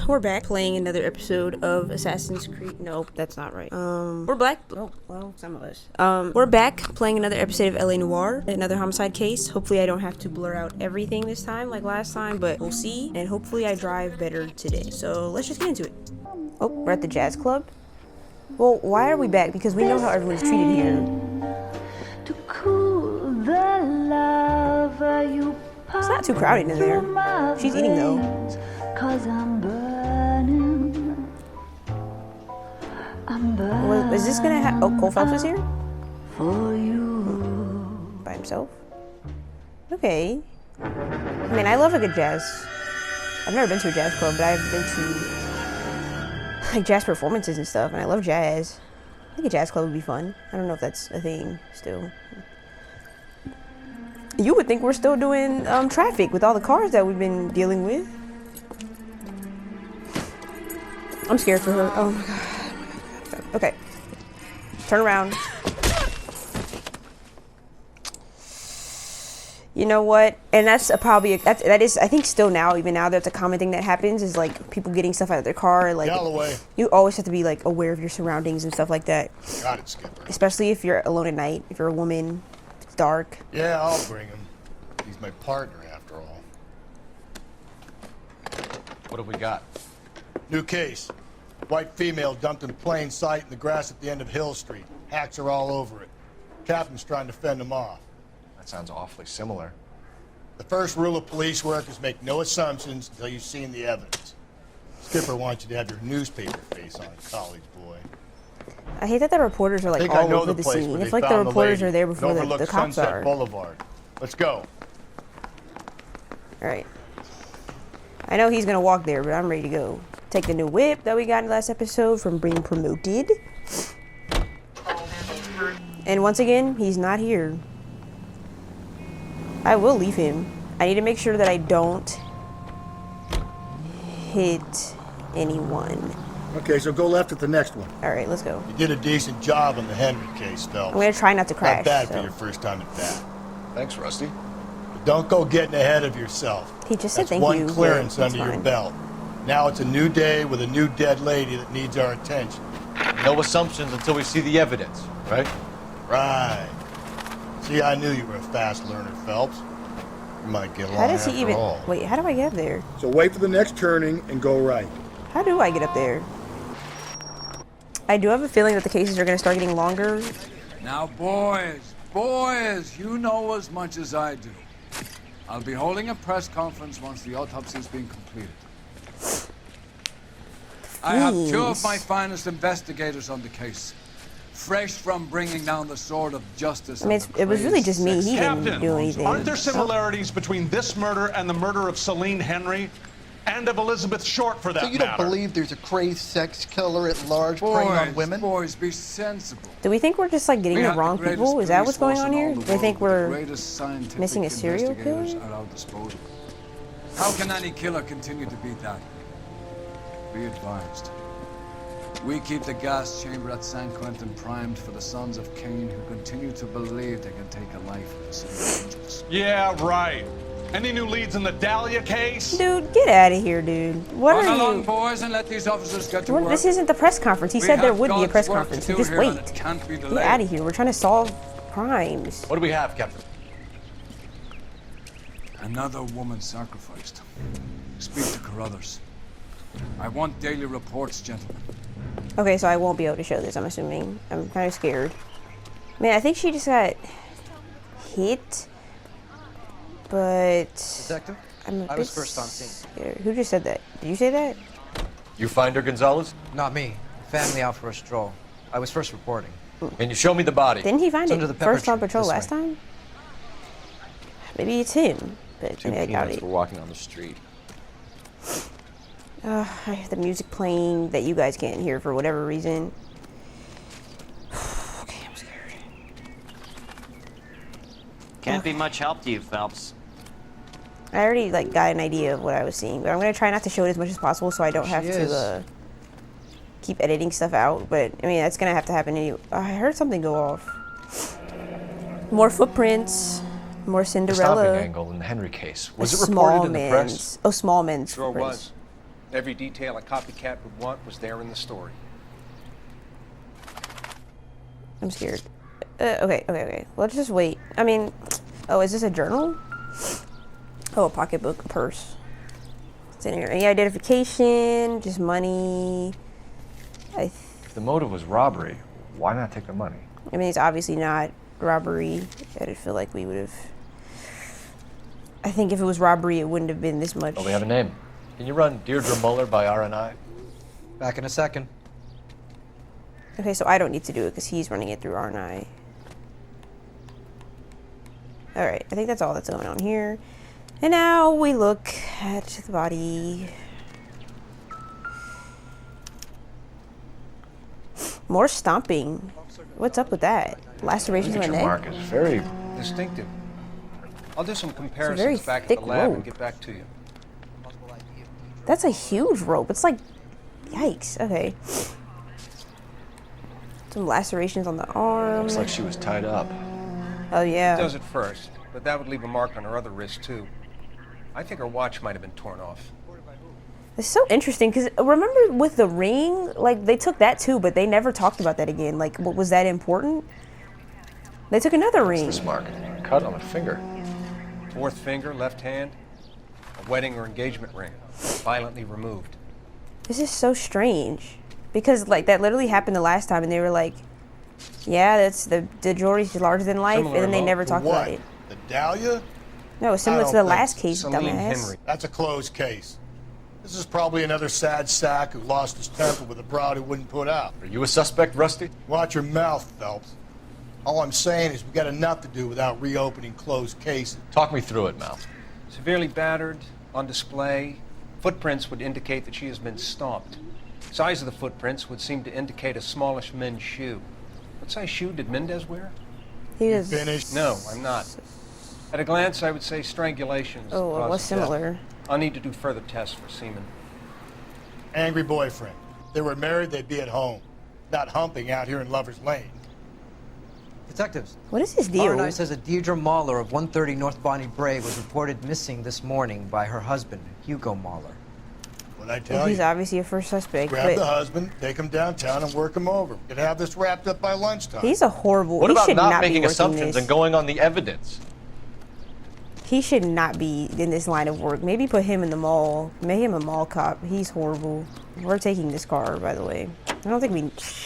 we're back playing another episode of Assassin's Creed. Nope, that's not right. We're back. Oh, well, some of us. We're back playing another episode of Noire, another homicide case. Hopefully I don't have to blur out everything this time like last time, but we'll see. And hopefully I drive better today. So let's just get into it. Oh, we're at the jazz club. Well, why are we back? Because we know how everyone's treated here. To cool the lava you. It's not too crowded in there. She's eating though. 'Cause I'm burning. Well, is this gonna have? Oh, Cole Phelps is here? For you. By himself? Okay. I mean, I love a good jazz. I've never been to a jazz club, but I've been to like jazz performances and stuff, and I love jazz. I think a jazz club would be fun. I don't know if that's a thing still. You would think we're still doing traffic with all the cars that we've been dealing with. I'm scared for her. Oh my god. Okay. Turn around. You know what? And that's probably that is I think still now, even now, that's a common thing that happens is like people getting stuff out of their car. Like Galloway. You always have to be like aware of your surroundings and stuff like that. Got it, Skipper. Especially if you're alone at night. If you're a woman, it's dark. Yeah, I'll bring him. He's my partner after all. What have we got? New case. White female dumped in plain sight in the grass at the end of Hill Street. Hacks are all over it. Captain's trying to fend them off. That sounds awfully similar. The first rule of police work is make no assumptions until you've seen the evidence. Skipper wants you to have your newspaper face on, college boy. I hate that the reporters are like all over the scene. It's like the reporters are there before the cops Sunset are. Boulevard. Let's go. Alright. I know he's gonna walk there, but I'm ready to go. Take the new whip that we got in the last episode from being promoted. And once again, he's not here. I will leave him. I need to make sure that I don't hit anyone. Okay, so go left at the next one. Alright, let's go. You did a decent job on the Henry case, Phelps. I'm gonna try not to crash. Not bad so. for your first time at that. Thanks, Rusty. But don't go getting ahead of yourself. He just said That's thank one you. clearance That's under your fine. belt. Now it's a new day with a new dead lady that needs our attention. No assumptions until we see the evidence, right? Right. See, I knew you were a fast learner, Phelps. You might get along How does he after even... all. Wait, how do I get up there? So wait for the next turning and go right. How do I get up there? I do have a feeling that the cases are going to start getting longer. Now, boys, you know as much as I do. I'll be holding a press conference once the autopsy's been completed. I have two of my finest investigators on the case, fresh from bringing down the sword of justice. I mean, it was really just me. He didn't Captain, do anything. aren't there similarities between this murder and the murder of Celine Henry? And of Elizabeth Short, for that So you don't matter? believe there's a crazed sex killer at large preying on women? Boys, be sensible. Do we think we're just like getting We the have wrong greatest people? Is that police what's going force on in here? all the They think world, we're the greatest scientific missing a serial investigators killer? at our disposal. How can any killer continue to beat that? Be advised. We keep the gas chamber at San Quentin primed for the sons of Cain who continue to believe they can take a life of the city of angels. Yeah, right. Any new leads in the Dahlia case? Dude, get out of here, dude. What Run are along, you? boys, and let these officers get to What? work. This isn't the press conference. He said there would be a press God's work conference. to So do just here, and wait. it can't be Get delayed. out of here. We're trying to solve crimes. What do we have, Captain? Another woman sacrificed. Speak to Carruthers. I want daily reports, gentlemen. Okay, so I won't be able to show this, I'm assuming. I'm kind of scared. Man, I think she just got hit. But Detective? I'm a I bit was first on scene. scared. Who just said that? Did you say that? You find her, Gonzalez? Not me. Family out for a stroll. I was first reporting. Can you show me the body? Didn't he find It's it under the pepper first on tree, patrol this last way. time? Maybe it's him. But Two I mean, I doubt peanuts it. were walking on the street. I have the music playing that you guys can't hear for whatever reason. Okay, I'm scared. Can't be much help to you, Phelps. I already like got an idea of what I was seeing, but I'm gonna try not to show it as much as possible so I don't have She to is. keep editing stuff out. But I mean, that's gonna have to happen anyway. I heard something go off. More footprints. More The stopping Cinderella. angle in the Henry case. Was A it reported small in the man's. press? Oh, small men's. Sure footprints. was. Every detail a copycat would want was there in the story. I'm scared. Okay. Let's just wait. I mean, oh, is this a journal? Oh, a pocketbook, a purse. What's in here? Any identification? Just money? If the motive was robbery, why not take the money? I mean, it's obviously not robbery. I did feel like we would have... I think if it was robbery, it wouldn't have been this much. Oh, we have a name. Can you run Deirdre Muller by RNI? Back in a second. Okay, so I don't need to do it because he's running it through RNI. Alright, I think that's all that's going on here. And now we look at the body. More stomping. What's up with that? Lacerations on my neck? Mark is very distinctive. I'll do some very comparisons back at thick the lab rope. and get back to you. That's a huge rope. It's like, yikes. Okay. Some lacerations on the arm. Looks like she was tied up. Oh, yeah. It does at first, but that would leave a mark on her other wrist, too. I think her watch might have been torn off. It's so interesting because remember with the ring, like they took that too, but they never talked about that again. Like, what was that important? They took another ring. This mark, cut on a finger. Fourth finger, left hand, a wedding or engagement ring, violently removed. This is so strange because like that literally happened the last time, and they were like, "Yeah, that's the jewelry's larger than life," Similar and then they amount. never talked What? about it. The Dahlia? No, it's similar I to don't the think last so. case, Celine dumbass. Henry. That's a closed case. This is probably another sad sack who lost his temper with a broad who wouldn't put out. Are you a suspect, Rusty? Watch your mouth, Phelps. All I'm saying is we got enough to do without reopening closed cases. Talk me through it, Mal. Severely battered, on display. Footprints would indicate that she has been stomped. Size of the footprints would seem to indicate a smallish men's shoe. What size shoe did Mendez wear? He was Finished? No, I'm not. At a glance, I would say strangulation is the Oh, it cause was of death. similar. I'll need to do further tests for semen. Angry boyfriend. If they were married, they'd be at home. Not humping out here in Lover's Lane. Detectives. What is his deal? RNI says that Deirdre Mahler of 130 North Bonnie Brae was reported missing this morning by her husband, Hugo Mahler. What'd I Well, tell he's you? obviously a first suspect, Grab the but husband, take him downtown, and work him over. We could have this wrapped up by lunchtime. he's a horrible. What he about should not not making be working assumptions this. and going on the evidence? He should not be in this line of work. Maybe put him in the mall. Make him a mall cop. He's horrible. We're taking this car, by the way. I don't think we.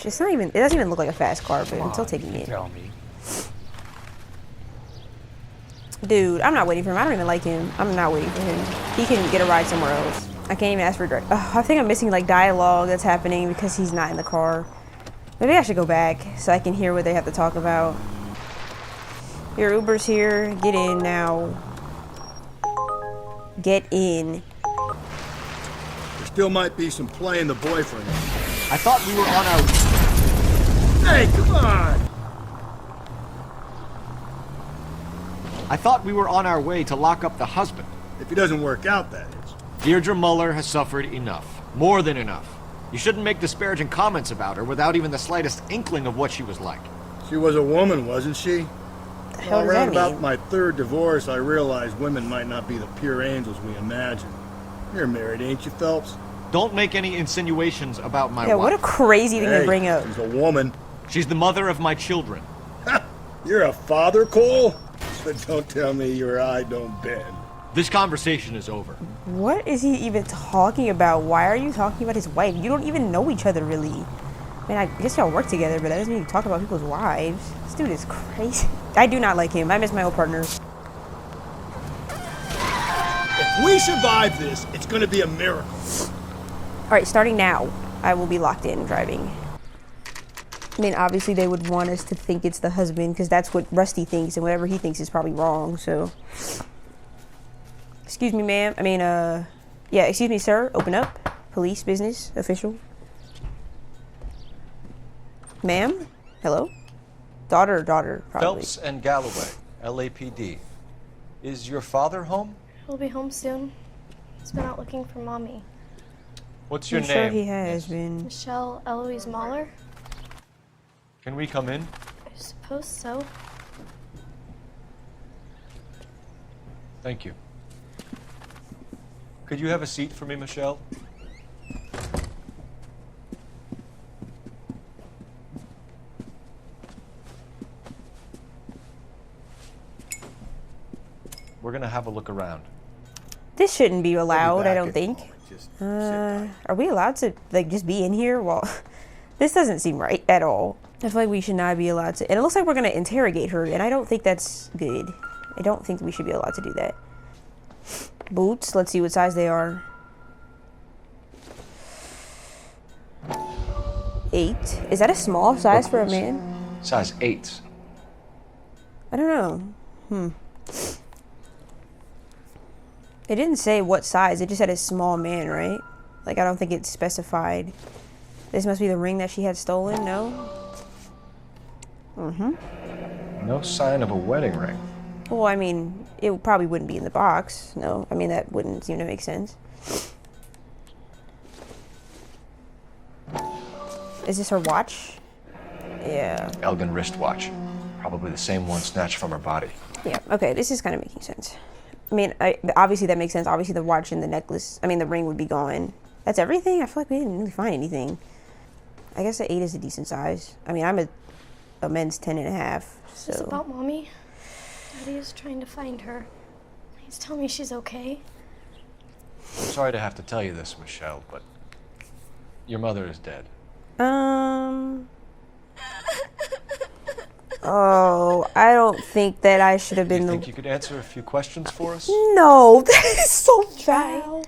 It's not even. It doesn't even look like a fast car, but I'm still taking it. Tell me. Dude, I'm not waiting for him. I don't even like him. I'm not waiting for him. He can get a ride somewhere else. I can't even ask for direct. I think I'm missing like dialogue that's happening because he's not in the car. Maybe I should go back so I can hear what they have to talk about. Your Uber's here. Get in now. Get in. There still might be some play in the boyfriend. I thought we were on our... Hey, come on! I thought we were on our way to lock up the husband. If he doesn't work out, that is. Deirdre Muller has suffered enough. More than enough. You shouldn't make disparaging comments about her without even the slightest inkling of what she was like. She was a woman, wasn't she? The hell does Around that about mean? my third divorce, I realized women might not be the pure angels we imagine. You're married, ain't you, Phelps? Don't make any insinuations about my Yeah, what a wife. crazy thing to Hey, bring up. she's a woman. She's the mother of my children. You're a father, Cole? But don't tell me your eye don't bend. This conversation is over. What is he even talking about? Why are you talking about his wife? You don't even know each other, really. I mean, I guess y'all work together, but that doesn't mean you talk about people's wives. This dude is crazy. I do not like him. I miss my old partner. If we survive this, it's gonna be a miracle. Alright, starting now, I will be locked in driving. I mean, obviously they would want us to think it's the husband, because that's what Rusty thinks, and whatever he thinks is probably wrong, so... Excuse me, ma'am. I mean, yeah, excuse me, sir. Open up. Police, business, official. Ma'am? Hello? Daughter, probably. Phelps and Galloway, LAPD. Is your father home? He'll be home soon. He's been out looking for Mommy. What's your I'm name? sure he has been. Michelle Eloise Mahler? Can we come in? I suppose so. Thank you. Could you have a seat for me, Michelle? We're gonna have a look around. This shouldn't be allowed, I back don't in a think. moment. Just sit tight. Are we allowed to, like, just be in here? Well, this doesn't seem right at all. I feel like we should not be allowed to. And it looks like we're gonna interrogate her, and I don't think that's good. I don't think we should be allowed to do that. Boots, let's see what size they are. 8. Is that a small size for a man? Size 8. I don't know. It didn't say what size, it just said a small man, right? Like, I don't think it specified. This must be the ring that she had stolen, no? No sign of a wedding ring. Well, I mean, it probably wouldn't be in the box, no. I mean, that wouldn't seem to make sense. Is this her watch? Yeah. Elgin wristwatch. Probably the same one snatched from her body. Yeah, okay, this is kind of making sense. I mean, obviously that makes sense. Obviously the watch and the necklace, I mean the ring would be gone. That's everything? I feel like we didn't really find anything. I guess an 8 is a decent size. I mean, I'm a men's 10.5, so. Is this about Mommy? Daddy is trying to find her. Please tell me she's okay. I'm sorry to have to tell you this, Michelle, but your mother is dead. Oh, I don't think that I should have been Do you think you could answer a few questions for us? No, that is so foul.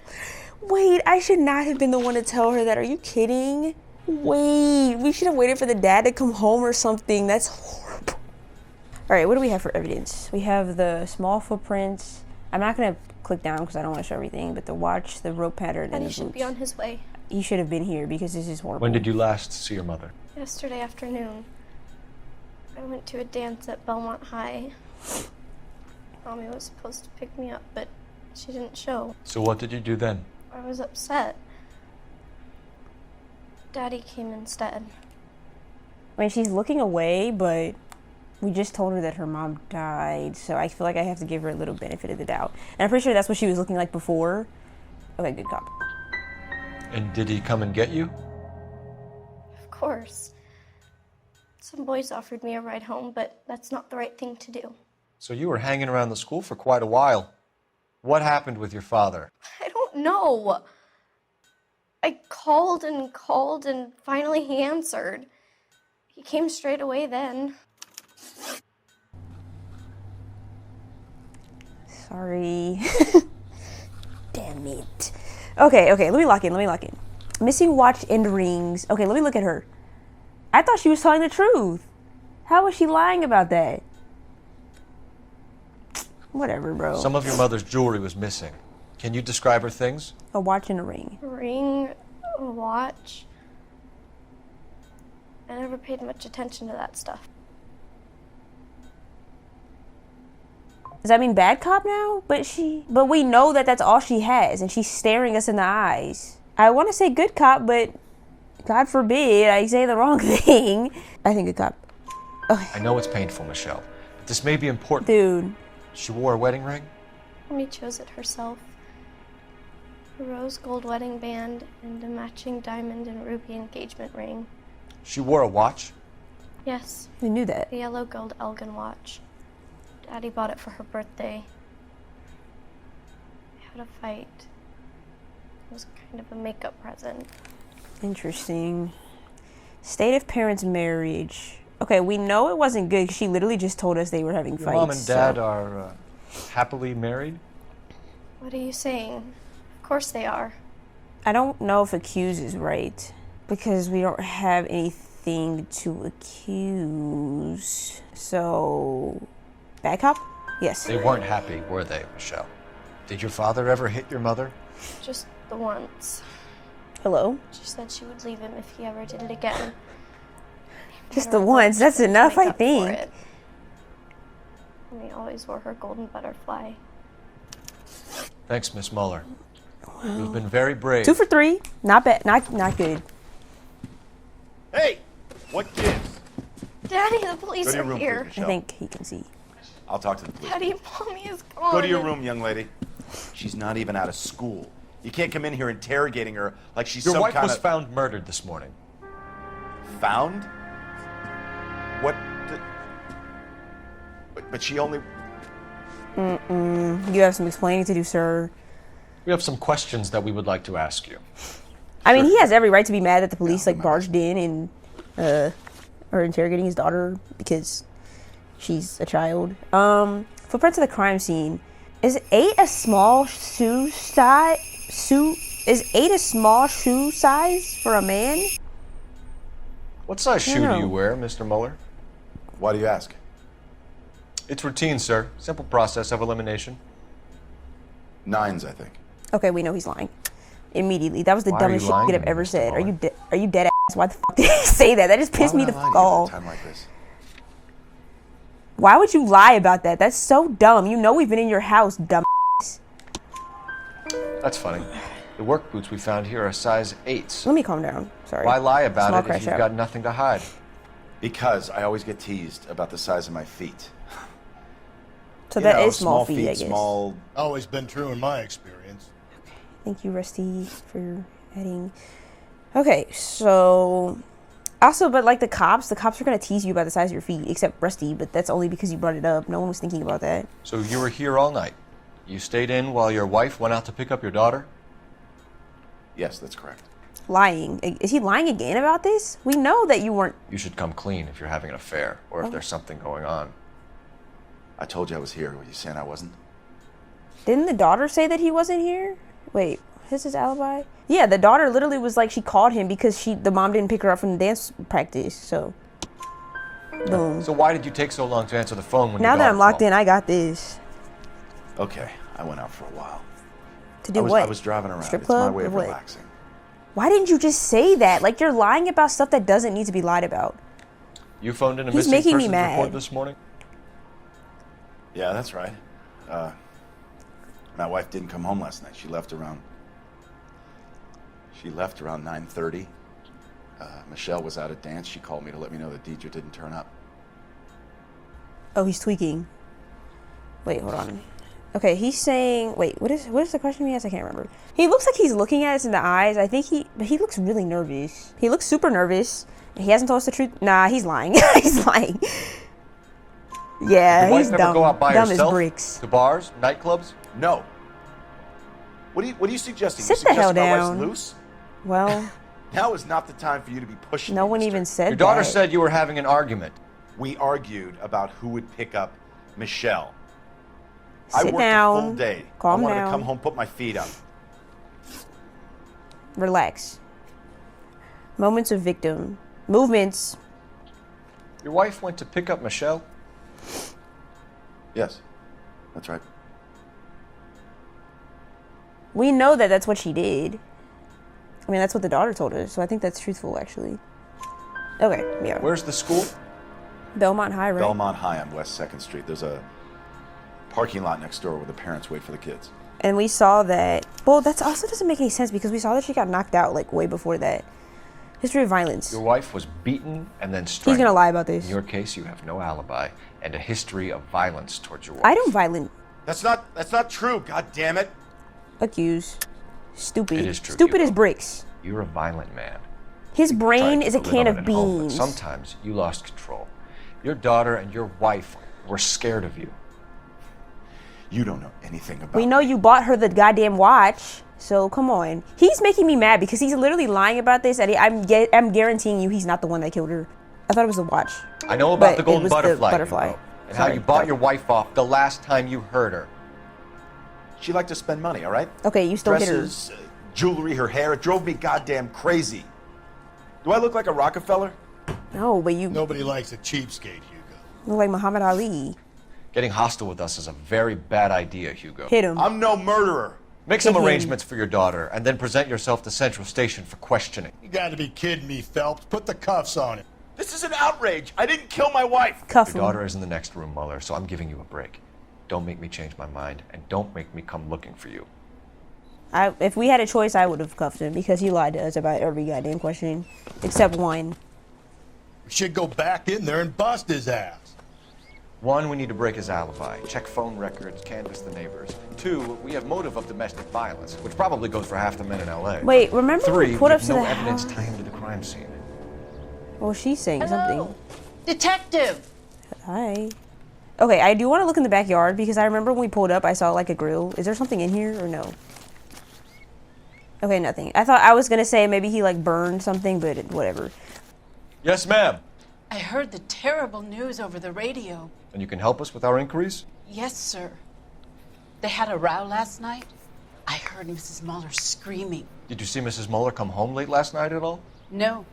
Wait, I should not have been the one to tell her that. Are you kidding? Wait, we should have waited for the dad to come home or something. That's horrible. All right, what do we have for evidence? We have the small footprints. I'm not gonna click down because I don't want to show everything, but the watch, the rope pattern, and Daddy the should boots. be on his way. He should have been here because this is horrible. When did you last see your mother? Yesterday afternoon. I went to a dance at Belmont High. Mommy was supposed to pick me up, but she didn't show. So what did you do then? I was upset. Daddy came instead. I mean, she's looking away, but we just told her that her mom died, so I feel like I have to give her a little benefit of the doubt. And I'm pretty sure that's what she was looking like before. Okay, good cop. And did he come and get you? Of course. Some boys offered me a ride home, but that's not the right thing to do. So you were hanging around the school for quite a while. What happened with your father? I don't know. I called and finally he answered. He came straight away then. Sorry. Damn it. Okay, let me lock in. Missing watch and rings. Okay, let me look at her. I thought she was telling the truth. How was she lying about that? Whatever, bro. Some of your mother's jewelry was missing. Can you describe her things? A watch and a ring. A ring, a watch. I never paid much attention to that stuff. Does that mean bad cop now? But we know that that's all she has, and she's staring us in the eyes. I want to say good cop, but God forbid I say the wrong thing. I think good cop. Okay. I know it's painful, Michelle, but this may be important. Dude. She wore a wedding ring? Mommy chose it herself. A rose gold wedding band and a matching diamond and ruby engagement ring. She wore a watch? Yes. We knew that. A yellow gold Elgin watch. Daddy bought it for her birthday. We had a fight. It was kind of a makeup present. Interesting. State of parents' marriage. Okay, we know it wasn't good because she literally just told us they were having Your fights. mom and dad are happily married? What are you saying? Of course they are. I don't know if accuse is right because we don't have anything to accuse. So, bad cop? Yes. They weren't happy, were they, Michelle? Did your father ever hit your mother? Just the once. Hello? She said she would leave him if he ever did it again. Just the once. That's enough, I think. And he always wore her golden butterfly. Thanks, Miss Muller. You've been very brave. 2 for 3. Not bad. Not good. Hey! What gives? Daddy, the police Go to your are room, here. please, Michelle. I think he can see. I'll talk to the police. Daddy, Mommy is gone. Go to your room, young lady. She's not even out of school. You can't come in here interrogating her like she's Your some wife kind was of... found murdered this morning. Found? What? But she only... You have some explaining to do, sir. We have some questions that we would like to ask you. I mean, he has every right to be mad that the police like barged in and are interrogating his daughter because she's a child. Footprints of the crime scene. Is 8 a small shoe size? Is 8 a small shoe size for a man? What size shoe do you wear, Mr. Mueller? Why do you ask? It's routine, sir. Simple process of elimination. 9s, I think. Okay, we know he's lying. Immediately. that was the Why dumbest are you shit you lying could have to me, ever Mr. said. Mueller? Are you dead ass? Why the fuck did he say that? That just pissed me the fuck off. Time like this? Why would you lie about that? That's so dumb. You know we've been in your house, dumb. That's funny. The work boots we found here are size 8s. Let me calm down. Sorry. Why lie about Small it crash if you've out. got nothing to hide? Because I always get teased about the size of my feet. So You that know, is small feet, I guess. Small. Always been true in my experience. Thank you, Rusty, for adding. Okay, so also, but like the cops are gonna tease you about the size of your feet, except Rusty, but that's only because you brought it up. No one was thinking about that. So you were here all night. You stayed in while your wife went out to pick up your daughter? Yes, that's correct. Lying. Is he lying again about this? We know that you weren't. You should come clean if you're having an affair or if there's something going on. I told you I was here. Were you saying I wasn't? Didn't the daughter say that he wasn't here? Wait, is his alibi? Yeah, the daughter literally was like, she called him because the mom didn't pick her up from the dance practice. So, boom. So why did you take so long to answer the phone when Now your that daughter I'm locked called? in, I got this. Okay, I went out for a while. To do what? I was driving around. Strip It's club my way or of what? relaxing. Why didn't you just say that? Like, you're lying about stuff that doesn't need to be lied about. You phoned in a He's missing making me persons mad. report this morning? Yeah, that's right. My wife didn't come home last night. She left around 9:30. Michelle was out at dance. She called me to let me know that Deidre didn't turn up. Oh, he's tweaking. Wait, hold on. Okay, he's saying, wait, what is the question he asked? I can't remember. He looks like he's looking at us in the eyes. I think but he looks really nervous. He looks super nervous. He hasn't told us the truth. Nah, he's lying. He's lying. Yeah, Did your he's wife ever dumb. go out by Dumb herself? as bricks. To bars, nightclubs? No. What are you suggesting? Sit you the hell suggesting my down. wife's loose? Well, Now is not the time for you to be pushing no me, one mister. even said Your daughter that. said you were having an argument. We argued about who would pick up Michelle. I Sit worked down. a full day. Calm I wanted down. to come home, put my feet up. Relax. Moments of victim. Movements. Your wife went to pick up Michelle? Yes, that's right. We know that that's what she did. I mean, that's what the daughter told us, so I think that's truthful, actually. Okay, yeah. Where's the school? Belmont High, right? Belmont High on West 2nd Street. There's a parking lot next door where the parents wait for the kids. And we saw that. Well, that also doesn't make any sense because we saw that she got knocked out like way before that. History of violence. Your wife was beaten and then strangled. He's gonna lie about this. In your case, you have no alibi and a history of violence towards your wife. I don't violent. That's not true. God damn it. Accuse. Stupid. It is true, Stupid Hugo. as bricks. You're a violent man. His brain Tried is a to can live of at home, but beans. sometimes you lost control. Your daughter and your wife were scared of you. You don't know anything about We know you bought her the goddamn watch, so come on. He's making me mad because he's literally lying about this, and I'm guaranteeing you he's not the one that killed her. I thought it was the watch. I know about But the it golden was the butterfly, butterfly. Hugo, and Sorry, how you bought sorry. your wife off the last time you heard her. She liked to spend money, all right? Okay, you still hit her. Dresses, jewelry, her hair. It drove me goddamn crazy. Do I look like a Rockefeller? No, but you Nobody likes a cheapskate, Hugo. look like Muhammad Ali. Getting hostile with us is a very bad idea, Hugo. Hit him. I'm no murderer. Make some Hit him. arrangements for your daughter and then present yourself to Central Station for questioning. You gotta be kidding me, Phelps. Put the cuffs on him. This is an outrage. I didn't kill my wife. Cuff Your him. daughter is in the next room, Mueller, so I'm giving you a break. Don't make me change my mind, and don't make me come looking for you. If we had a choice, I would have cuffed him because he lied to us about every goddamn question, except one. We should go back in there and bust his ass. 1, we need to break his alibi. Check phone records, canvass the neighbors. 2, we have motive of domestic violence, which probably goes for half the men in L.A. Wait, remember 3, we put we up have to no the evidence house? tying to the crime scene. Well, she's saying something. Detective! Hi. Okay, I do want to look in the backyard because I remember when we pulled up, I saw like a grill. Is there something in here or no? Okay, nothing. I thought I was gonna say maybe he like burned something, but whatever. Yes, ma'am. I heard the terrible news over the radio. And you can help us with our inquiries? Yes, sir. They had a row last night. I heard Mrs. Muller screaming. Did you see Mrs. Muller come home late last night at all? No,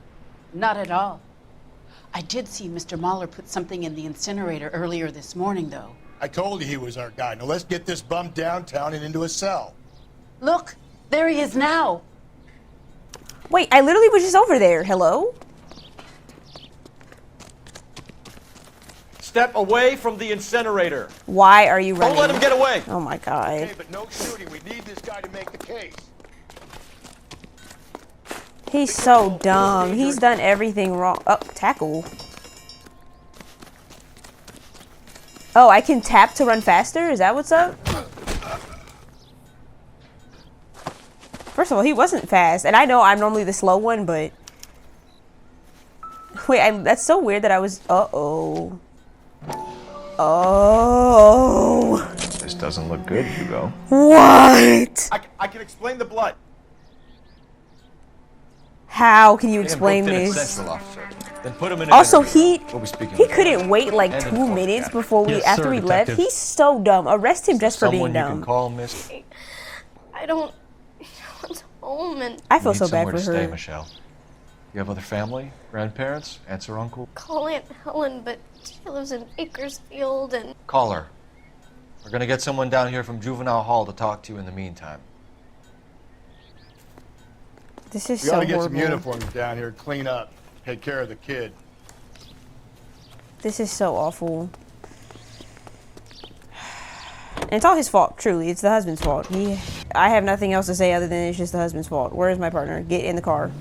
not at all. I did see Mr. Muller put something in the incinerator earlier this morning, though. I told you he was our guy. Now let's get this bum downtown and into a cell. Look, there he is now. Wait, I literally was just over there. Hello? Step away from the incinerator. Why are you running? Don't let him get away. Oh my god. Okay, but no shooting. We need this guy to make the case. He's so dumb. He's done everything wrong. Oh, tackle. Oh, I can tap to run faster? Is that what's up? First of all, he wasn't fast. And I know I'm normally the slow one, but... Wait, that's so weird that I was... Uh-oh. Oh. This doesn't look good, Hugo. What? I can explain the blood. How can you explain this? Then put him in Also, he we'll couldn't wait like 2 minutes before we after we left. He's so dumb. Arrest him just for being dumb. You can call, miss? I don't want home and I feel so bad for to her. stay, Michelle. You have other family, grandparents, aunts or uncle? call Aunt Helen, but she lives in Bakersfield and Call her. We're gonna get someone down here from juvenile hall to talk to you in the meantime. This is We so ought to get horrible. some uniforms down here, clean up, take care of the kid. This is so awful. And it's all his fault, truly. It's the husband's fault. I have nothing else to say other than it's just the husband's fault. Where is my partner? Get in the car.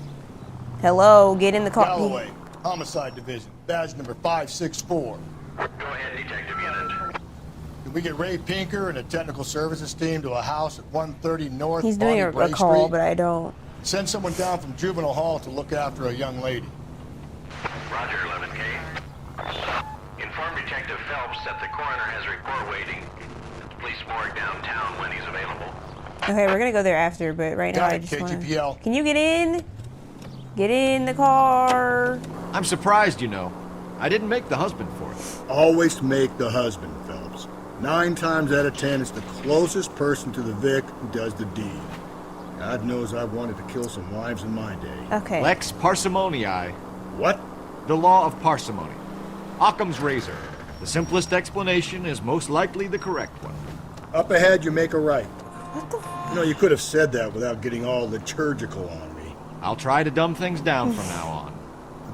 Hello, get in the car. Galloway, Homicide Division, badge number 564. Go ahead, Detective Unit. Can we get Ray Pinker and a technical services team to a house at 130 North He's doing a Bonnie call, Street? but I don't. Send someone down from juvenile hall to look after a young lady. Roger, 11K. Inform Detective Phelps that the coroner has a report waiting at the police morgue downtown when he's available. Okay, we're gonna go there after, but right now Got I it, just want to... KGPL. Can you get in? Get in the car. I'm surprised, you know. I didn't make the husband for it. Always make the husband, Phelps. 9 times out of 10, it's the closest person to the Vic who does the deed. God knows I've wanted to kill some wives in my day. Okay. Lex parsimoniae. What? The law of parsimony. Occam's razor. The simplest explanation is most likely the correct one. Up ahead, you make a right. What the f? You know, you could have said that without getting all liturgical on me. I'll try to dumb things down from now on.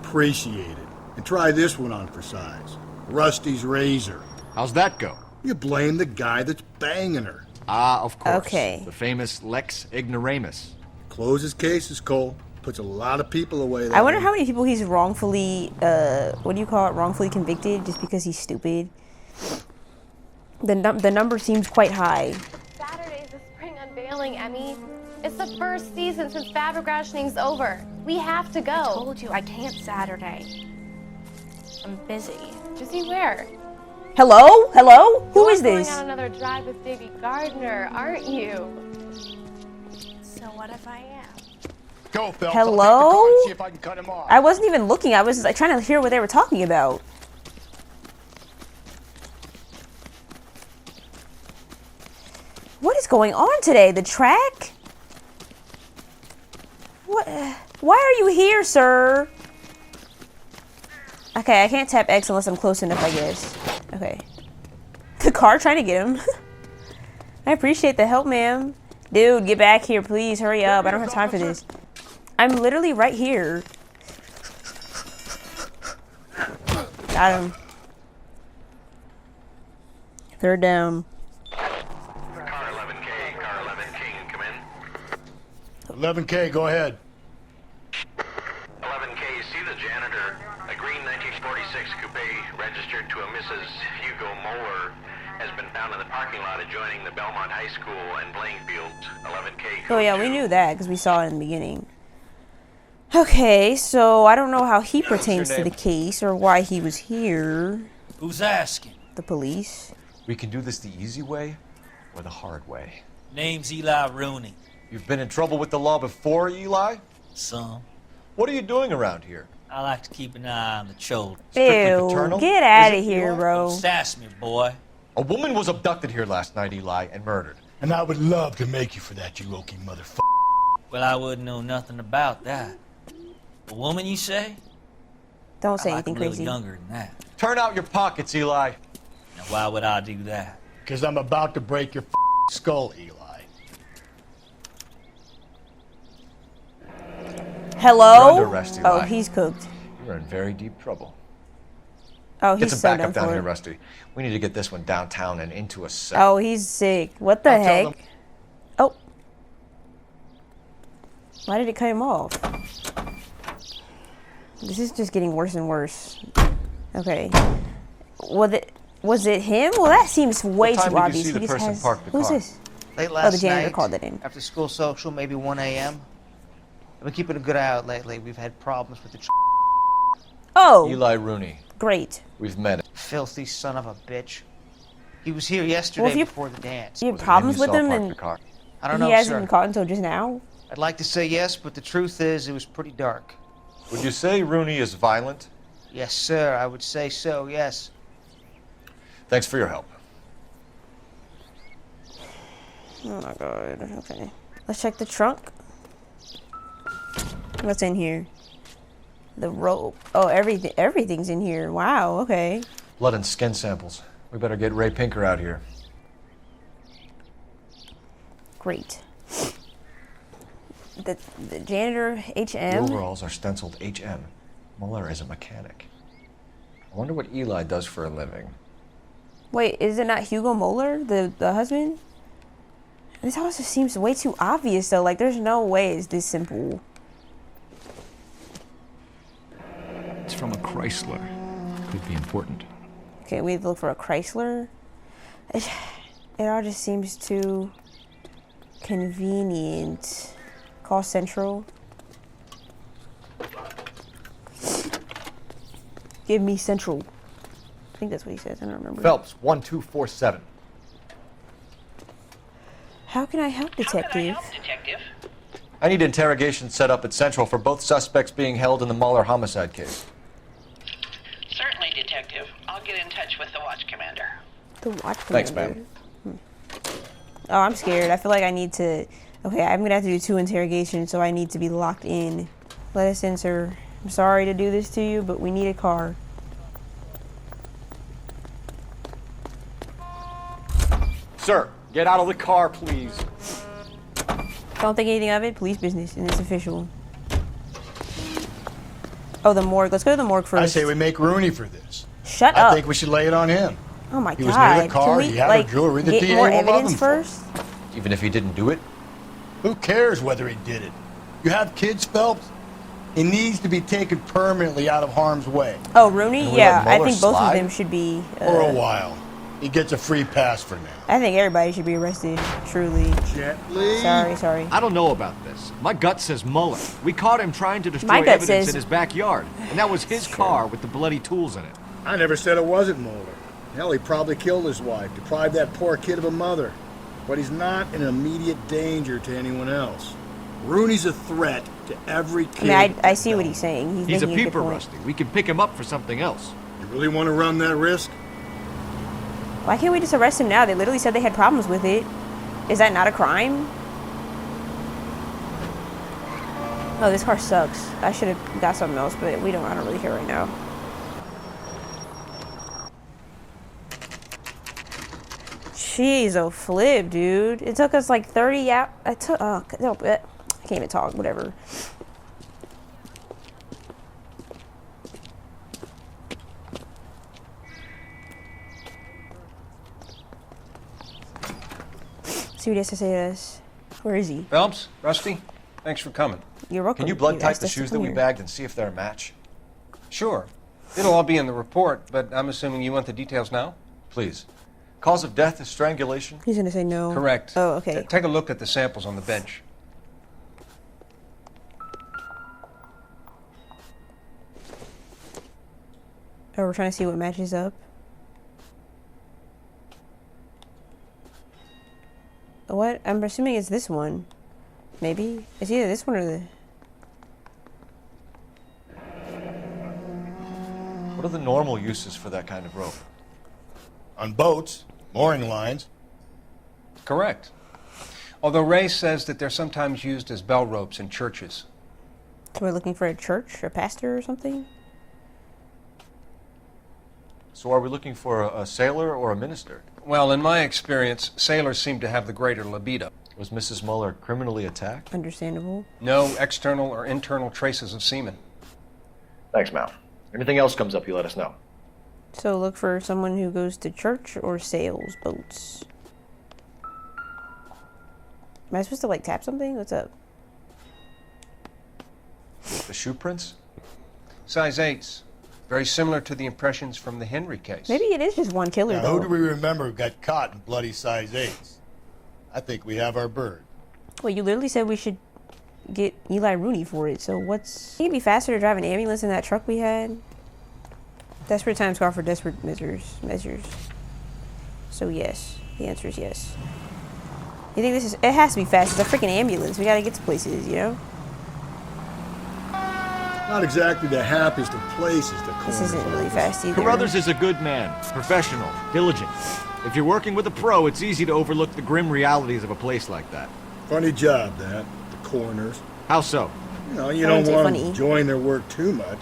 Appreciate it. And try this one on for size. Rusty's razor. How's that go? You blame the guy that's banging her. Ah, of course. Okay. The famous Lex ignoramus. Closes cases, Cole. Puts a lot of people away. I wonder how many people he's wrongfully, what do you call it, wrongfully convicted just because he's stupid. The number seems quite high. Saturday's the spring unveiling, Emmy. It's the first season since Fabric-rationing's over. We have to go. I told you I can't Saturday. I'm busy. Busy where? Hello? Hello? Who You're is this? going on another drive with Davy Gardner, aren't you? So what if I am? Go, Phelps. Hello? I'll take the car and see if I can cut him off. I wasn't even looking. I was like, trying to hear what they were talking about. What is going on today? The track? What? Why are you here, sir? Okay, I can't tap X unless I'm close enough, I guess. Okay. The car trying to get him. I appreciate the help, ma'am. Dude, get back here, please. Hurry up. I don't have time for this. I'm literally right here. Got him. Third down. Car 11K, car 11K, come in. 11K, go ahead. 11K, see the janitor. A green 1946 coupe registered to a Mrs. Hugo Moeller has been found in the parking lot adjoining the Belmont High School and playing fields. 11K. Oh yeah, we knew that because we saw it in the beginning. Okay, so I don't know how he pertains to the case or why he was here. Who's asking? The police? We can do this the easy way or the hard way. Name's Eli Rooney. You've been in trouble with the law before, Eli? Some. What are you doing around here? I like to keep an eye on the children. Ew, get out of here, bro. Don't sass me, boy. A woman was abducted here last night, Eli, and murdered. And I would love to make you for that, you oaky motherfucker. Well, I wouldn't know nothing about that. A woman, you say? Don't say I like anything a little crazy. younger than that. Turn out your pockets, Eli. Now, why would I do that? Because I'm about to break your skull, Eli. Hello? You're under arrest, Eli. Oh, he's cooked. You're in very deep trouble. Oh, Get he's some so backup done down for. here, Rusty. We need to get this one downtown and into a cell. Oh, he's sick. What the heck? Oh. Why did it cut him off? This is just getting worse and worse. Okay. Was it him? Well, that seems way What time too did you obvious. see the He just person has. park the Who's car? this? Late Oh, last the janitor night, called it in. after school social, maybe 1 a.m. I've been keeping a good eye out lately. We've had problems with the Oh. Eli Rooney. Great. We've met him. filthy son of a bitch. He was here yesterday before the dance. You have problems with him, and I don't know, he hasn't sir. been caught until just now. I'd like to say yes, but the truth is it was pretty dark. Would you say Rooney is violent? Yes, sir. I would say so, yes. Thanks for your help. Oh my god. Okay. Let's check the trunk. What's in here? The rope. Oh, everything's in here. Wow, okay. Blood and skin samples. We better get Ray Pinker out here. Great. The janitor, The HM. overalls are stenciled HM. Muller is a mechanic. I wonder what Eli does for a living. Wait, is it not Hugo Moeller, the husband? This also seems way too obvious, though. Like, there's no way it's this simple. It's from a Chrysler. Could be important. Okay, we have to look for a Chrysler. It all just seems too convenient. Call Central. Give me Central. I think that's what he says. I don't remember. Phelps, 1247. How can I help, detective? I need interrogation set up at Central for both suspects being held in the Muller homicide case. Certainly, Detective. I'll get in touch with the watch commander. The watch Thanks, commander. ma'am. Oh, I'm scared. I feel like I need to... Okay, I'm going to have to do 2 interrogations, so I need to be locked in. Let us in, sir. I'm sorry to do this to you, but we need a car. Sir, get out of the car, please. Don't think anything of it. Police business, and it's official. Oh, the morgue. Let's go to the morgue first. I say we make Rooney for this. Shut I up. think we should lay it on him. Oh my He god. was near the car, Can we, he had like, her jewelry, the get DA more will love evidence him for it. first? Even if he didn't do it? Who cares whether he did it? You have kids, Phelps? He needs to be taken permanently out of harm's way. Oh, Rooney? And we Yeah, let I Mueller think both of slide? them should be... For a while. He gets a free pass for now. I think everybody should be arrested, truly. Gently. Sorry. I don't know about this. My gut says Muller. We caught him trying to destroy My gut evidence says- in his backyard. And that was his car with the bloody tools in it. I never said it wasn't Mueller. Hell, he probably killed his wife, deprived that poor kid of a mother. But he's not in immediate danger to anyone else. Rooney's a threat to every I kid. mean, I see what he's saying. He's a making peeper, good point. Rusty. We can pick him up for something else. You really want to run that risk? Why can't we just arrest him now? They literally said they had problems with it. Is that not a crime? Oh, this car sucks. I should have got something else, but I don't really care right now. Jeez, oh flip, dude. It took us like 30 hours. I can't even talk, whatever. See what he has to say to us. Where is he? Phelps, Rusty, thanks for coming. You're welcome. Can you blood type asked the us to shoes that come we here. bagged and see if they're a match? Sure. It'll all be in the report, but I'm assuming you want the details now? Please. Cause of death is strangulation? He's gonna say no. Correct. Oh, okay. Take a look at the samples on the bench. Oh, we're trying to see what matches up. I'm assuming it's this one. Maybe? It's either this one or the... What are the normal uses for that kind of rope? On boats, mooring lines. Correct. Although Ray says that they're sometimes used as bell ropes in churches. So we're looking for a church, a pastor or something? So are we looking for a sailor or a minister? Well, in my experience, sailors seem to have the greater libido. Was Mrs. Muller criminally attacked? Understandable. No external or internal traces of semen. Thanks, Mal. Anything else comes up, you let us know. So look for someone who goes to church or sails boats. Am I supposed to like tap something? What's up? The shoe prints? Size 8s. Very similar to the impressions from the Henry case. Maybe it is just one killer, Now, though. who do we remember who got caught in bloody size 8s? I think we have our bird. Well, you literally said we should get Eli Rooney for it, so what's... It'd be faster to drive an ambulance in that truck we had. Desperate times call for desperate measures. So yes, the answer is yes. You think this is... It has to be fast. It's a freaking ambulance. We gotta get to places, you know? Not exactly the happiest of places to call. This isn't really fast either. Carruthers is a good man, professional, diligent. If you're working with a pro, it's easy to overlook the grim realities of a place like that. Funny job, that. The coroners. How so? You know, you don't want them enjoying their work too much.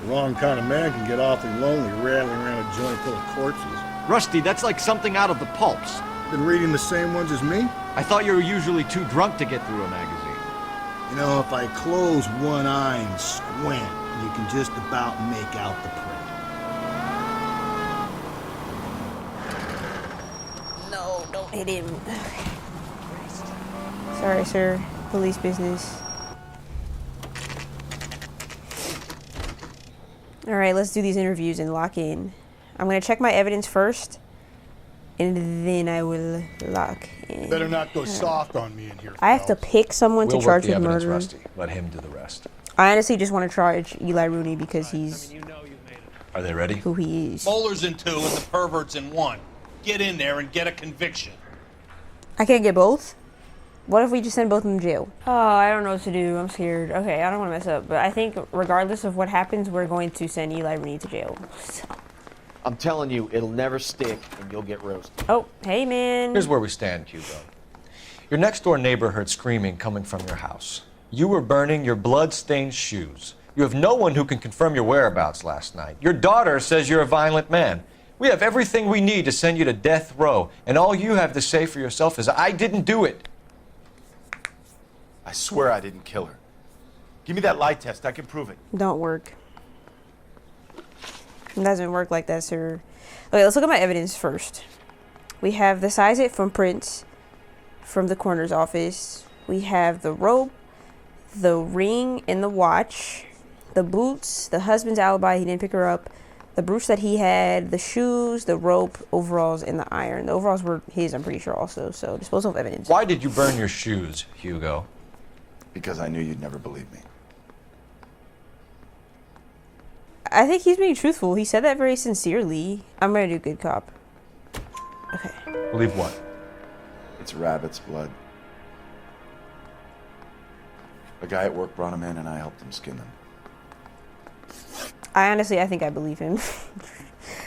The wrong kind of man can get awfully lonely rattling around a joint full of corpses. Rusty, that's like something out of the pulps. Been reading the same ones as me? I thought you were usually too drunk to get through a magazine. You know, if I close one eye and squint, you can just about make out the print. No, don't hit him. Sorry, sir. Police business. Alright, let's do these interviews and lock in. I'm gonna check my evidence first, and then I will lock in. Better not go soft on me in here. I have to pick someone to charge with murder. Rusty. Let him do the rest. I honestly just want to charge Eli Rooney because he's Are they ready? who he is. Moeller's in 2 and the pervert's in 1. Get in there and get a conviction. I can't get both? What if we just send both of them to jail? Oh, I don't know what to do. I'm scared. Okay, I don't want to mess up. But I think regardless of what happens, we're going to send Eli Rooney to jail. I'm telling you, it'll never stick and you'll get roasted. Oh, hey, man. Here's where we stand, Hugo. Your next-door neighbor heard screaming coming from your house. You were burning your blood-stained shoes. You have no one who can confirm your whereabouts last night. Your daughter says you're a violent man. We have everything we need to send you to death row, and all you have to say for yourself is, I didn't do it. I swear I didn't kill her. Give me that lie test. I can prove it. Don't work. It doesn't work like that, sir. Okay, let's look at my evidence first. We have the size it from prints from the coroner's office. We have the rope, the ring and the watch, the boots, the husband's alibi, he didn't pick her up, the brooch that he had, the shoes, the rope, overalls, and the iron. The overalls were his, I'm pretty sure, also. So, disposal of evidence. Why did you burn your shoes, Hugo? Because I knew you'd never believe me. I think he's being truthful. He said that very sincerely. I'm gonna do good cop. Okay. Believe what? It's rabbit's blood. A guy at work brought him in and I helped him skin them. I think I believe him.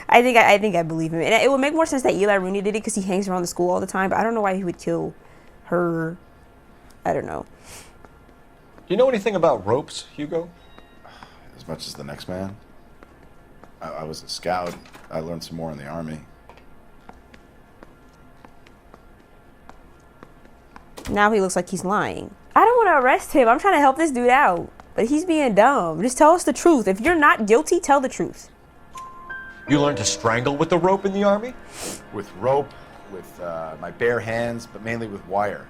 I think I believe him. And it would make more sense that Eli Rooney did it because he hangs around the school all the time, but I don't know why he would kill her. I don't know. Do you know anything about ropes, Hugo? As much as the next man. I was a scout. I learned some more in the army. Now he looks like he's lying. I don't want to arrest him. I'm trying to help this dude out. But he's being dumb. Just tell us the truth. If you're not guilty, tell the truth. You learned to strangle with the rope in the army? With rope, with my bare hands, but mainly with wire.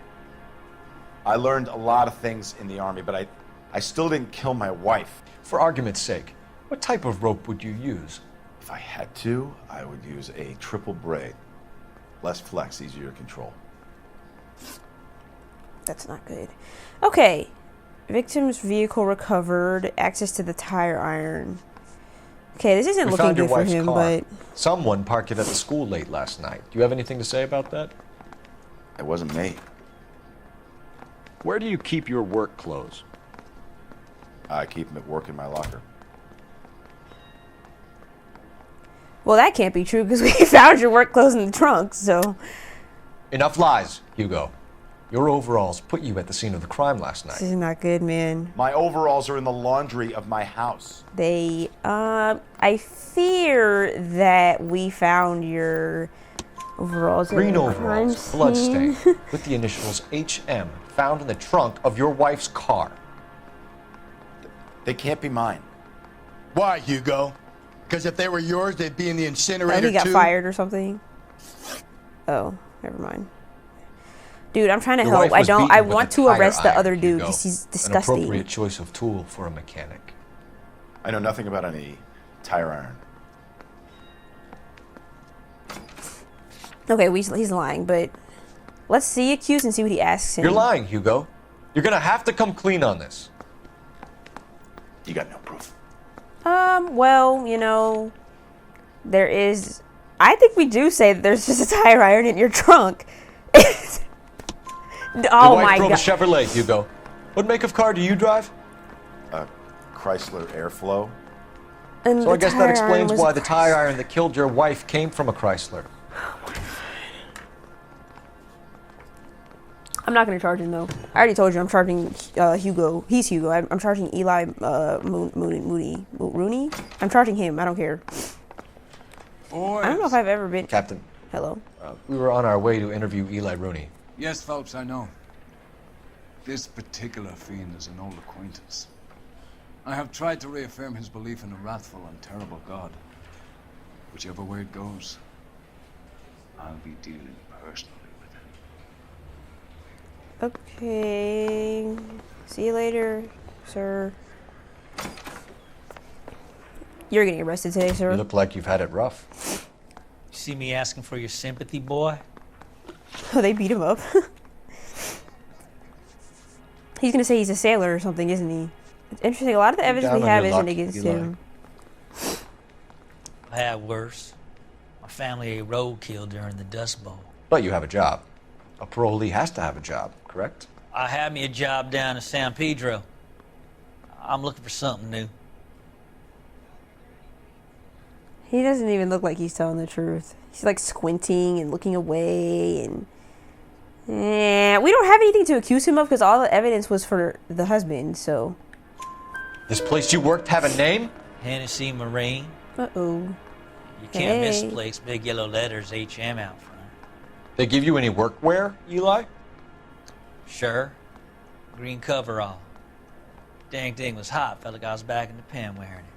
I learned a lot of things in the army, but I still didn't kill my wife. For argument's sake, what type of rope would you use? If I had to, I would use a triple braid. Less flex, easier to control. That's not good. Okay. Victim's vehicle recovered. Access to the tire iron. Okay, this isn't looking good for him, but... Someone parked it at the school late last night. Do you have anything to say about that? It wasn't me. Where do you keep your work clothes? I keep them at work in my locker. Well, that can't be true because we found your work clothes in the trunk, so... Enough lies, Hugo. Your overalls put you at the scene of the crime last night. This is not good, man. My overalls are in the laundry of my house. They, I fear that we found your overalls in Green the overalls, crime bloodstain, scene. with the initials HM, found in the trunk of your wife's car. They can't be mine. Why, Hugo? Because if they were yours, they'd be in the incinerator Oh, he got too? fired or something? Oh, never mind. Dude, I'm trying to Your help. wife was beaten I with want a to tire arrest the iron, other dude Hugo. because he's An disgusting. appropriate choice of tool for a mechanic. I know nothing about any tire iron. Okay, he's lying, but let's see accused and see what he asks him. You're lying, Hugo. You're gonna have to come clean on this. You got no proof. Well, you know, there is... I think we do say that there's just a tire iron in your trunk. Your Oh wife my drove god. a Chevrolet, Hugo. What make of car do you drive? A Chrysler Airflow. And So I the guess that tire iron explains was why a the tire iron that killed your wife came from a Chrysler. I'm not going to charge him, though. I already told you I'm charging Hugo. He's Hugo. I'm charging Eli Rooney. I'm charging him. I don't care. Boys. I don't know if I've ever been... Captain. Hello? We were on our way to interview Eli Rooney. Yes, Phelps, I know. This particular fiend is an old acquaintance. I have tried to reaffirm his belief in a wrathful and terrible God. Whichever way it goes, I'll be dealing personally with him. Okay. See you later, sir. You're getting arrested today, sir. You look like you've had it rough. You see me asking for your sympathy, boy? Oh, they beat him up. He's gonna say he's a sailor or something, isn't he? It's interesting. A lot of the evidence we have isn't against him. I had worse. My family ate roadkill during the Dust Bowl. But you have a job. A parolee has to have a job, correct? I had me a job down in San Pedro. I'm looking for something new. He doesn't even look like he's telling the truth. He's like squinting and looking away, and we don't have anything to accuse him of because all the evidence was for the husband. So This place you worked have a name? Hennessy Marine. Uh-oh. You can't Hey. misplace big yellow letters HM out front. They give you any workwear, Eli? Sure. Green coverall. Dang thing was hot. Felt like I was back in the pen wearing it.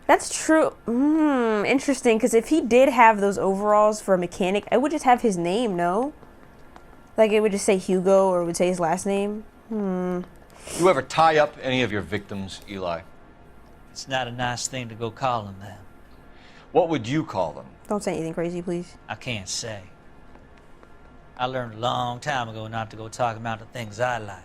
That's true. Interesting, because if he did have those overalls for a mechanic, I would just have his name, no? Like, it would just say Hugo, or it would say his last name? You ever tie up any of your victims, Eli? It's not a nice thing to go calling them. What would you call them? Don't say anything crazy, please. I can't say. I learned a long time ago not to go talking about the things I like.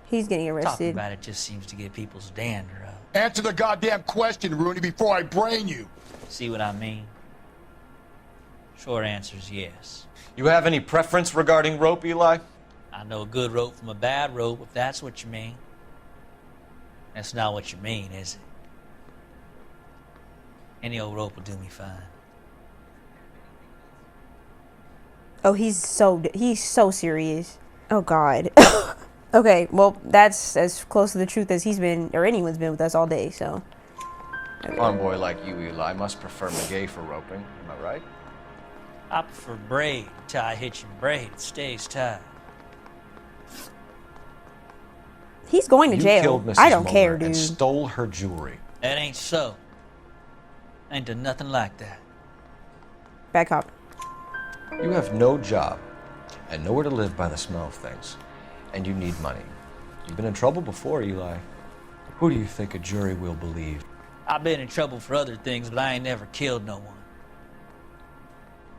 He's getting Talking arrested. about it just seems to get people's dander up. Answer the goddamn question, Rooney, before I brain you. See what I mean? Short answer is yes. You have any preference regarding rope, Eli? I know a good rope from a bad rope, if that's what you mean. That's not what you mean, is it? Any old rope will do me fine. Oh, he's so serious. Oh, God. Okay, well, that's as close to the truth as he's been, or anyone's been with us all day, so. A farm boy like you, Eli, must prefer McGay for roping. Am I right? I prefer braid. Tie hitching braid. It stays tied. He's going to You jail. killed Mrs. I don't Muller care, and dude. stole her jewelry. That ain't so. I ain't done nothing like that. Bad cop. You have no job and nowhere to live by the smell of things. And you need money. You've been in trouble before, Eli. Who do you think a jury will believe? I've been in trouble for other things, but I ain't never killed no one.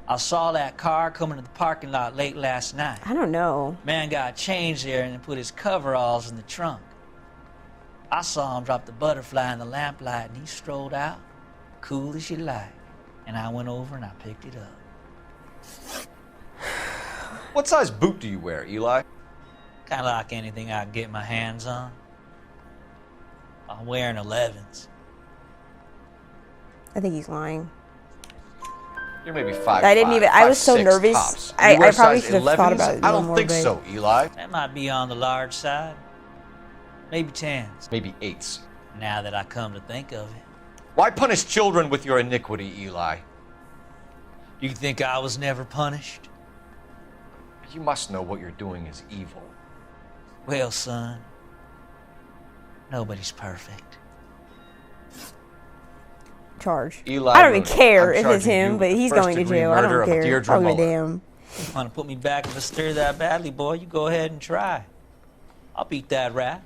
I saw that car coming to the parking lot late last night. I don't know. Man got changed there and then put his coveralls in the trunk. I saw him drop the butterfly in the lamplight and he strolled out, cool as you like. And I went over and I picked it up. What size boot do you wear, Eli? Kind of like anything I can get my hands on. I'm wearing 11s. I think he's lying. You're maybe 5'5". I didn't even. I was so 5'6" nervous. tops. I You wear probably size should have thought 11s? about it. I don't think so, Eli. That might be on the large side. Maybe 10s. Maybe 8s. Now that I come to think of it. Why punish children with your iniquity, Eli? You think I was never punished? You must know what you're doing is evil. Well, son, nobody's perfect. Charge. Eli I don't even Rooney, care I'm if it's charging you him, with but the he's going to first-degree jail. I murder don't of care. Deirdre I don't give a Muller. damn. You want to put me back in the stir that badly, boy? You go ahead and try. I'll beat that rap.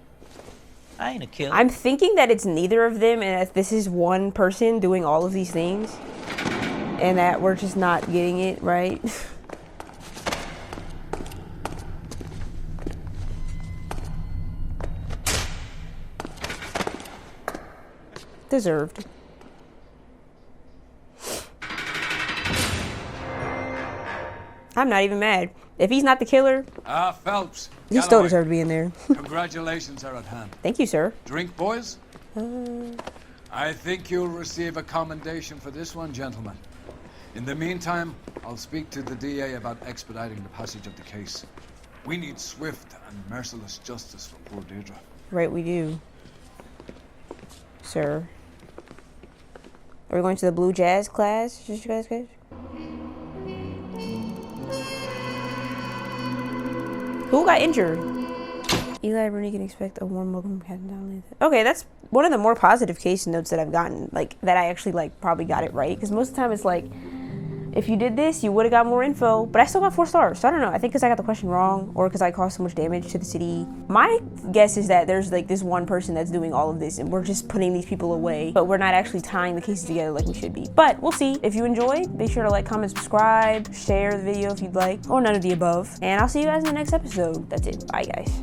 I ain't a killer. I'm thinking that it's neither of them, and that this is one person doing all of these things, and that we're just not getting it right. Deserved. I'm not even mad. If he's not the killer, Phelps. he still deserved to be in there. Congratulations are at hand. Thank you, sir. Drink, boys? I think you'll receive a commendation for this one, gentlemen. In the meantime, I'll speak to the DA about expediting the passage of the case. We need swift and merciless justice for poor Deirdre. Right, we do. Sir. Are we going to the blue jazz class? Just you guys, Who got injured? Eli Rooney can expect a warm welcome from Captain Donnelly. Okay, that's one of the more positive case notes that I've gotten. Like, that I actually, like, probably got it right. Because most of the time it's like, if you did this, you would have got more info. But I still got 4 stars. So I don't know. I think because I got the question wrong or because I caused so much damage to the city. My guess is that there's, like, this one person that's doing all of this and we're just putting these people away. But we're not actually tying the cases together like we should be. But we'll see. If you enjoyed, make sure to like, comment, subscribe, share the video if you'd like. Or none of the above. And I'll see you guys in the next episode. That's it. Bye, guys.